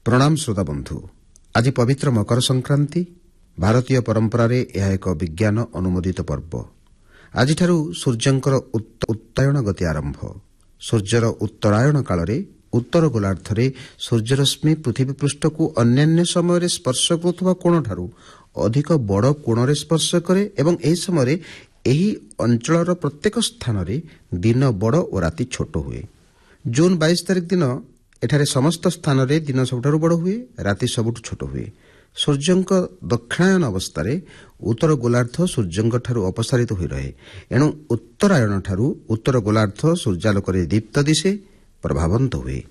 प्रणाम श्रोता बंधु। आज पवित्र मकर संक्रांति। भारतीय परंपरा रे यह एक विज्ञान अनुमोदित पर्व। आज सूर्यंकर उत्तरायण गति आरंभ। सूर्यर उत्तरायण काल रे उत्तर गोलार्ध रे सूर्यरश्मि पृथ्वी पृष्ठ को अन्यान्य समय स्पर्श करुवा कोण ठारू अधिक बड़ कोण स्पर्श करे एवं एही समय एही अंचलर प्रत्येक स्थान रे दिन बड़ और राति छोट हुए। जून 22 तारिख दिन एठारे समस्त स्थान रे दिन सबुठारु बड़ हुए, राति सबुठु छोट हुए। सूर्यंक दक्षिणायन अवस्था उत्तर गोलार्ध सूर्यंक ठारू अपसारित होई रहे। एणु उत्तरायण ठारू उत्तर गोलार्ध सूर्यालोक दीप्त दिशे प्रभावंत हुए।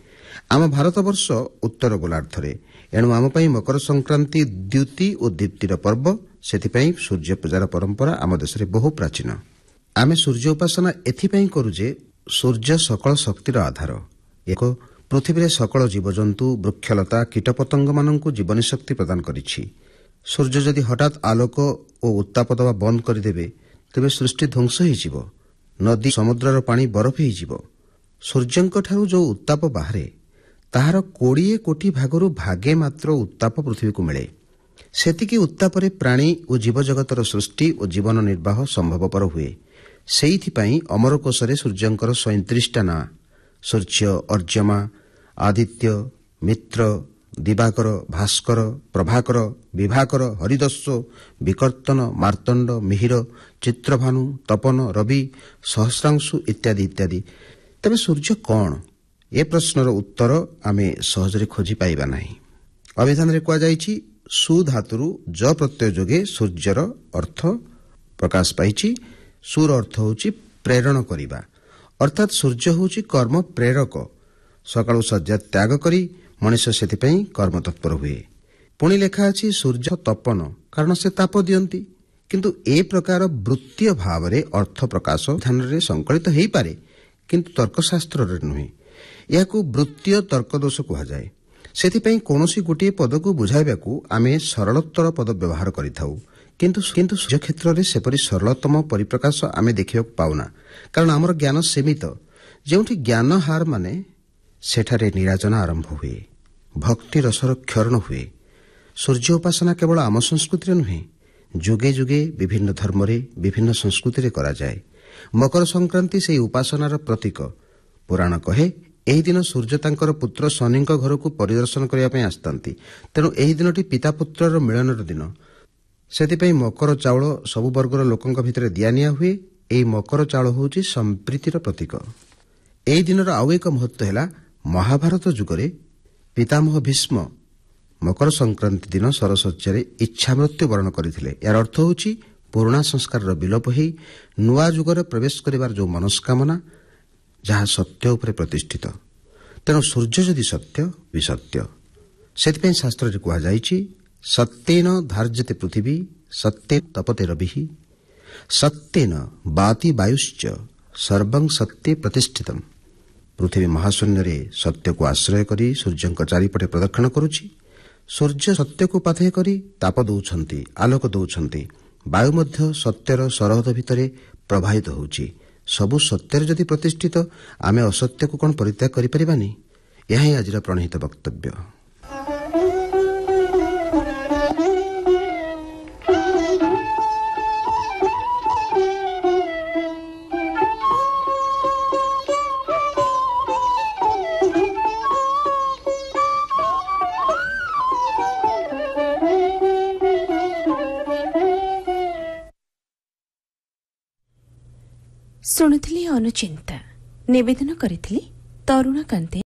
आम भारतवर्ष उत्तर गोलार्ध रे, एणु आम पई मकर संक्रांति द्युति और दीप्तिर पर्व। सेथिपई सूर्य पूजार परंपरा आम देश रे बहु प्राचीन। आमे सूर्य उपासना एथिपई करू जे सूर्य सकल शक्तिर आधार। एक पृथ्वी रे सकल जीवजंतु वृक्षलता कीटपतंग माननकु जीवन शक्ति प्रदान करिछि। सूर्य जदि हठात आलोक और उत्ताप दवा बंद करदेवे तेबे सृष्टि ध्वंस होइजिवो। नदी समुद्रर पानी बरफ होइजिवो। सूर्यंक ठारू जो उत्ताप बाहरे ताहार 20 कोटी भागरु भागे मात्र उत्ताप पृथ्वी को मिले। सेतिकी उत्तापरे प्राणी और जीवजगतर सृष्टि और जीवन निर्वाह संभवपर हुए। सेइथिपई अमरकोशरे सूर्यंकर 37टा ना सूर्य, अर्यमा, आदित्य, मित्र, दिवाकर, भास्कर, प्रभाकर, विभाकर, हरिदस्व, विकर्तन, मार्तंड, मिहिर, चित्रभानु, तपन, रवि, सहस्रांशु इत्यादि इत्यादि। तबे सूर्य कौन? ए प्रश्नर उत्तर आमे सहजरे खोजी पाइबा नाही। अभिधान रे कुआ जाइछि सु धातुरु ज प्रत्यय जोगे सूर्यर अर्थ प्रकाश पाइछि। सुर अर्थ होछि प्रेरण करिबा, अर्थात सूर्य होछि कर्म प्रेरक। सकाळु सज्जा त्याग करी मनुष्य सेतिपई कर्म तत्पर हुए। पुणी लेखा अछि सूर्य तपन, कारण से ताप दियंती। किंतु ए प्रकार वृत्तीय भाव रे अर्थ प्रकाश ध्यान रे संकलित हेई पारे, किंतु तर्कशास्त्र रे नुहे। याकू वृत्तीय तर्क दोष कुहा जाय। सेतिपई कोनोसी गोटे पद को बुझाइबाकू आमे सरलतर पद व्यवहार करिथाउ, किंतु सूर्य क्षेत्र रे सेपरि सरलतम परिप्रकाश आमे देखिबाकू पाउना। कारण आमर ज्ञान सीमित। जेउठी ज्ञान हार माने सेठारे निराजना आरंभ हुए, भक्ति रसर क्षरण हुए। सूर्य उपासना केवल आम संस्कृति नुहे, जुगे जुगे विभिन्न धर्म रे विभिन्न संस्कृति रे करा जाए। मकर संक्रांति से उपासनार प्रतीक। पुराण कहे एही दिन सूर्य तांकर पुत्र शनिक घर को परिदर्शन करिया पई आस्तांती। तेणु एही दिनटी पिता पुत्रर मिलनर दिन। सेतिपई मकर चाउल सबु वर्गर लोकंक भितरे दियानिया हुए। एही मकर चाउल होउची संप्रीतिर प्रतीक। एही दिनर आउ एक महत्व हैला महाभारत जुगरे पितामह भीष्म मकर संक्रांति दिन सरसज्जारे इच्छा मृत्यु वरण करथिले। यार अर्थ होउची पुराणा संस्कार विलोप होई नुआ जुगरे प्रवेश करिवार जो मनस्कामना जहाँ सत्य उपरे प्रतिष्ठित। तेणु सूर्य जदि सत्य विसत्य। सेतिपई शास्त्र रे कुहा जाइछि सत्येन धार्यते पृथिवी सत्ये तपते रविः सत्येन बाति वायुश्च सर्वं सत्ये प्रतिष्ठितम्। पृथ्वी महाशून्य रे सत्य को आश्रय करी सूर्यंक चारिपटे प्रदक्षिण करुछि। सूर्य सत्य को पाथेय करी ताप दउछंती, आलोक दउछंती। वायु मध्य सत्यर सरहद भितरे प्रवाहित होउछि। सबु सत्यर जदि प्रतिष्ठित आमे असत्य को कोन परित्याग करि परिबानी? यह ही आजिर प्रणीत वक्तव्य। ଶୁଣୁଥିଲି ଅନୁଚିନ୍ତା। ନିବେଦନ କରିଥିଲି ତରୁଣ କାନ୍ତି।